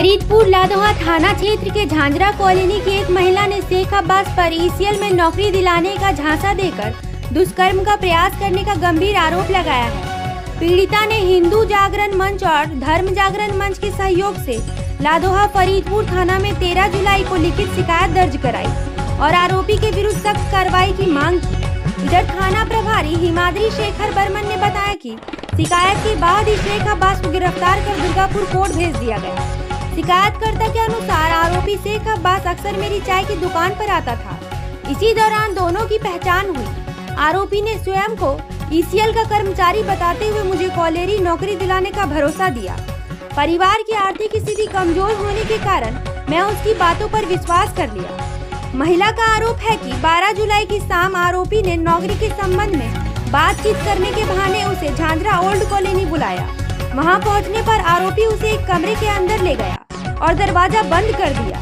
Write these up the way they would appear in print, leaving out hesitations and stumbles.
फरीदपुर लाधोहा थाना क्षेत्र के झांझरा कॉलोनी की एक महिला ने शेख अब्बास पर ईसीएल में नौकरी दिलाने का झांसा देकर दुष्कर्म का प्रयास करने का गंभीर आरोप लगाया है। पीड़िता ने हिंदू जागरण मंच और धर्म जागरण मंच के सहयोग से लाधोहा फरीदपुर थाना में 13 जुलाई को लिखित शिकायत दर्ज कराई और आरोपी के विरुद्ध सख्त कार्रवाई की मांग की। इधर थाना प्रभारी हिमाद्री शेखर बर्मन ने बताया कि शिकायत के बाद ही शेख अब्बास को गिरफ्तार कर दुर्गापुर कोर्ट भेज दिया गया। शिकायतकर्ता के अनुसार आरोपी शेख अब्बास अक्सर मेरी चाय की दुकान पर आता था। इसी दौरान दोनों की पहचान हुई। आरोपी ने स्वयं को ईसीएल का कर्मचारी बताते हुए मुझे कॉलेरी नौकरी दिलाने का भरोसा दिया। परिवार की आर्थिक स्थिति कमजोर होने के कारण मैं उसकी बातों पर विश्वास कर लिया। महिला का आरोप है कि 12 जुलाई की शाम आरोपी ने नौकरी के संबंध में बातचीत करने के बहाने उसे झांझरा ओल्ड कॉलोनी बुलाया। वहां पहुंचने पर आरोपी उसे एक कमरे के अंदर ले गया और दरवाजा बंद कर दिया।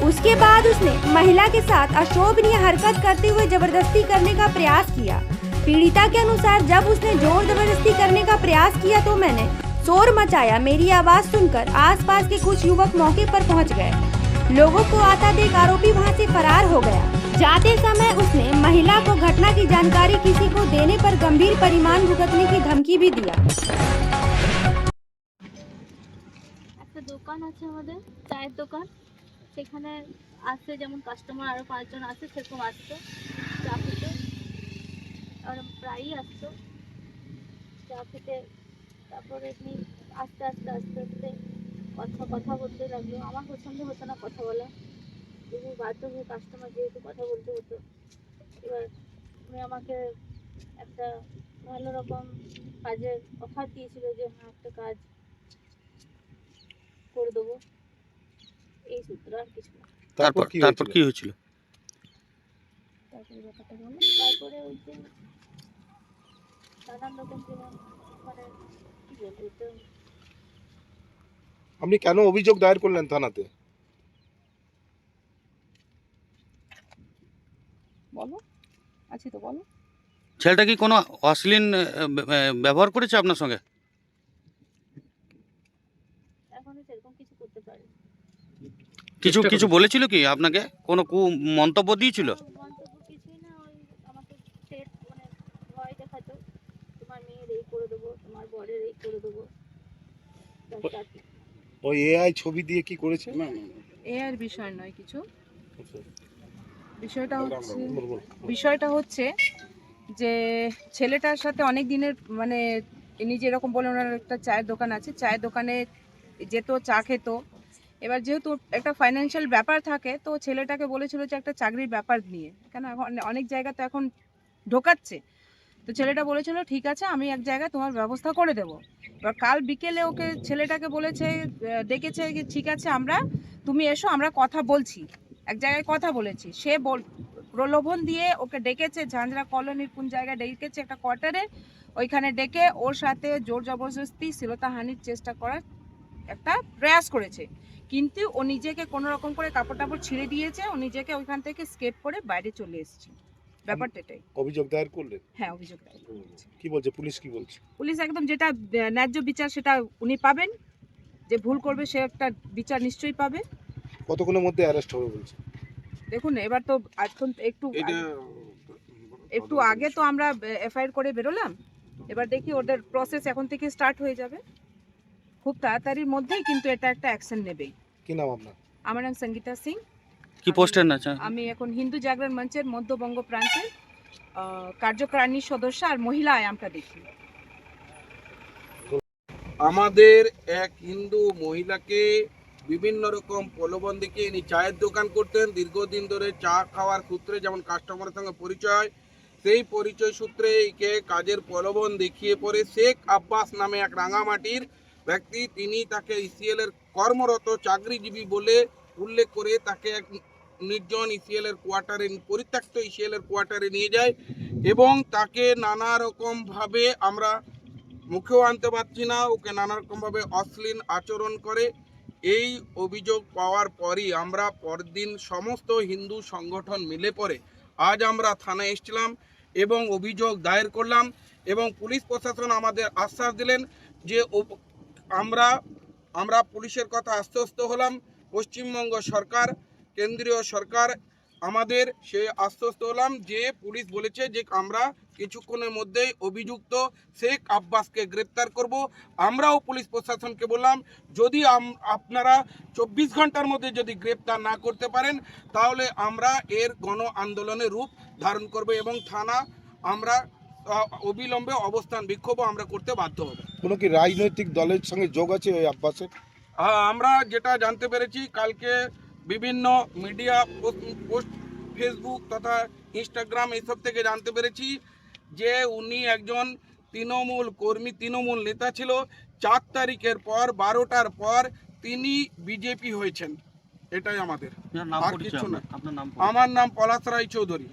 उसके बाद उसने महिला के साथ अशोभनीय हरकत करते हुए जबरदस्ती करने का प्रयास किया। पीड़िता के अनुसार जब उसने जोर जबरदस्ती करने का प्रयास किया तो मैंने शोर मचाया। मेरी आवाज सुनकर आसपास के कुछ युवक मौके पर पहुंच गए। लोगों को आता देख आरोपी वहां से फरार हो गया। जाते समय उसने महिला को घटना की जानकारी किसी को देने पर गंभीर परिमाण भुगतने की धमकी भी दिया। দোকান আছে আমাদের চায়ের দোকান, সেখানে আসছে যেমন কাস্টমার আরো 5 জন আসছে, সেরকম আসতো চা খেতে, আর প্রায়ই আসতো চা খেতে। তারপরে এমনি আস্তে আস্তে আস্তে আস্তে কথা বলতে লাগলো। আমার পছন্দ হতো না কথা বলা, তবু বাধ্য হয়ে কাস্টমার যেহেতু কথা বলতে হতো। এবার উনি আমাকে একটা ভালো রকম কাজের অফার দিয়েছিল যে হ্যাঁ একটা কাজ করে দেবো, এই সূত্র আর কিছু না। তারপর কি হয়েছিল? তারপরে ব্যাপারটা হলো, তারপরে ওই যে নানান রকম যেমন মানে কি বলবো, তো আপনি কেন অভিযোগ দায়ের করলেন থানাতে? বলো, আছি তো, বলো। ছেলেটা কি কোনো অশ্লীল ব্যবহার করেছে আপনার সঙ্গে? এখনো সেরকম কিছু করতে পারি। কিছু বলেছিল কি আপনাকে? কোনো মন্তব্য দিয়েছিল? মন্তব্য কিছুই না, ওই আমাকে সেট মানে ভয় দেখাতো, তোমার মেয়ের এই করে দেবো, তোমার বরের এই করে দেবো। ওই এআই ছবি দিয়ে কি করেছে? না এর বিষয় নয় কিছু। বিষয়টা হচ্ছে যে ছেলেটার সাথে অনেক দিনের মানে ইনি যেরকম বলে ওনার একটা চায়ের দোকান আছে, চায়ের দোকানে যেত, চা খেত। এবার যেহেতু একটা ফাইন্যান্সিয়াল ব্যাপার থাকে তো ছেলেটাকে বলেছিল যে একটা চাকরির ব্যাপার নিয়ে, কেন এখন অনেক জায়গা তো এখন ঢোকাচ্ছে, তো ছেলেটা বলেছিল ঠিক আছে আমি এক জায়গায় তোমার ব্যবস্থা করে দেবো। এবার কাল বিকেলে ওকে ছেলেটাকে বলেছে, ডেকেছে যে ঠিক আছে তুমি এসো, আমরা কথা বলছি, এক জায়গায় কথা বলেছি। সে প্রলোভন দিয়ে ওকে ডেকেছে ঝাঁঝরা কলোনির কোন জায়গায় ডেকেছে, একটা কোয়ার্টারে, ওইখানে ডেকে ওর সাথে জোর জবরদস্তি শ্লীলতাহানির চেষ্টা করার একটা প্রয়াস করেছে। কিন্তু ও নিজেকে কোনো রকম করে কাপড় টাপড় ছিঁড়ে দিয়েছে, ও নিজেকে ওইখান থেকে স্কেপ করে বাইরে চলে এসেছে। ব্যাপারটা এটাই। অভিযোগ দায়ের করলেন? হ্যাঁ, অভিযোগ দায়ের করেছে। কি বলছে পুলিশ? কি বলছে পুলিশ? একদম যেটা ন্যায্য বিচার সেটা উনি পাবেন, যে ভুল করবে সে একটা বিচার নিশ্চয়ই পাবে। কতক্ষণের মধ্যে অ্যারেস্ট হবে বলছে? দেখুন এবার তো এখন একটু আগে তো আমরা এফআইআর করে বেরোলাম, এবার দেখি ওদের প্রসেস এখন থেকে স্টার্ট হয়ে যাবে খুব তাড়াতাড়ির মধ্যেই, কিন্তু এটা একটা অ্যাকশন নেবেই। কি নাম আপনার? আমার নাম সঙ্গীতা সিং। কি পোস্টের না? আমি এখন হিন্দু জাগরণ মঞ্চের মধ্যবঙ্গ প্রান্তের কার্যকারিণী সদস্য আর মহিলা আয়ামটা দেখি। আমাদের এক হিন্দু মহিলাকে বিভিন্ন রকম প্রলোভন দেখিয়ে ইনি চায়ের দোকান করতেন। দীর্ঘদিন ধরে চা খাওয়ার সূত্রে যেমন কাস্টমারের সঙ্গে পরিচয়, সেই পরিচয় সূত্রে একে কাজের প্রলোভন দেখিয়ে পরে শেখ আব্বাস নামে এক রাঙামাটির ব্যক্তি, তিনি তাকে ইসিএলের কর্মরত চাকরিজীবী বলে উল্লেখ করে তাকে এক নির্জন ইসিএলের কোয়ার্টারে, পরিত্যক্ত ইসিএলের কোয়ার্টারে নিয়ে যায় এবং তাকে নানা রকমভাবে, আমরা মুখেও আনতে পারছি না, ওকে নানা রকমভাবে অশ্লীল আচরণ করে। এই অভিযোগ পাওয়ার পরই আমরা পরদিন সমস্ত হিন্দু সংগঠন মিলে পড়ে আজ আমরা থানায় এসেছিলাম এবং অভিযোগ দায়ের করলাম এবং পুলিশ প্রশাসন আমাদের আশ্বাস দিলেন যে আমরা আমরা পুলিশের কথা আশ্বস্ত হলাম। পশ্চিমবঙ্গ সরকার, কেন্দ্রীয় সরকার আমাদের সে আশ্বস্ত হলাম যে পুলিশ বলেছে যে আমরা কিছুক্ষণের মধ্যেই অভিযুক্ত শেখ আব্বাসকে গ্রেপ্তার করব। আমরাও পুলিশ প্রশাসনকে বললাম যদি আপনারা 24 ঘন্টার মধ্যে যদি গ্রেপ্তার না করতে পারেন তাহলে আমরা এর গণ আন্দোলনের রূপ ধারণ করব এবং থানা আমরা অবিলম্বে অবস্থান বিক্ষোভ আমরা করতে বাধ্য হব। কোনো কি রাজনৈতিক দলের সঙ্গে যোগ আছে ওই আব্বাসের? আমরা যেটা জানতে পেরেছি কালকে বিভিন্ন মিডিয়া পোস্ট, ফেসবুক তথা ইনস্টাগ্রাম এইসব থেকে জানতে পেরেছি যে উনি একজন তৃণমূল কর্মী, তৃণমূল নেতা ছিল। 4 তারিখের পর 12টার পর তিনি বিজেপি হয়েছেন। এটাই আমাদের, আপনার নাম আর পরিচয়, কিছু না। আপনার নাম আমার নাম পলাশ রায় চৌধুরী।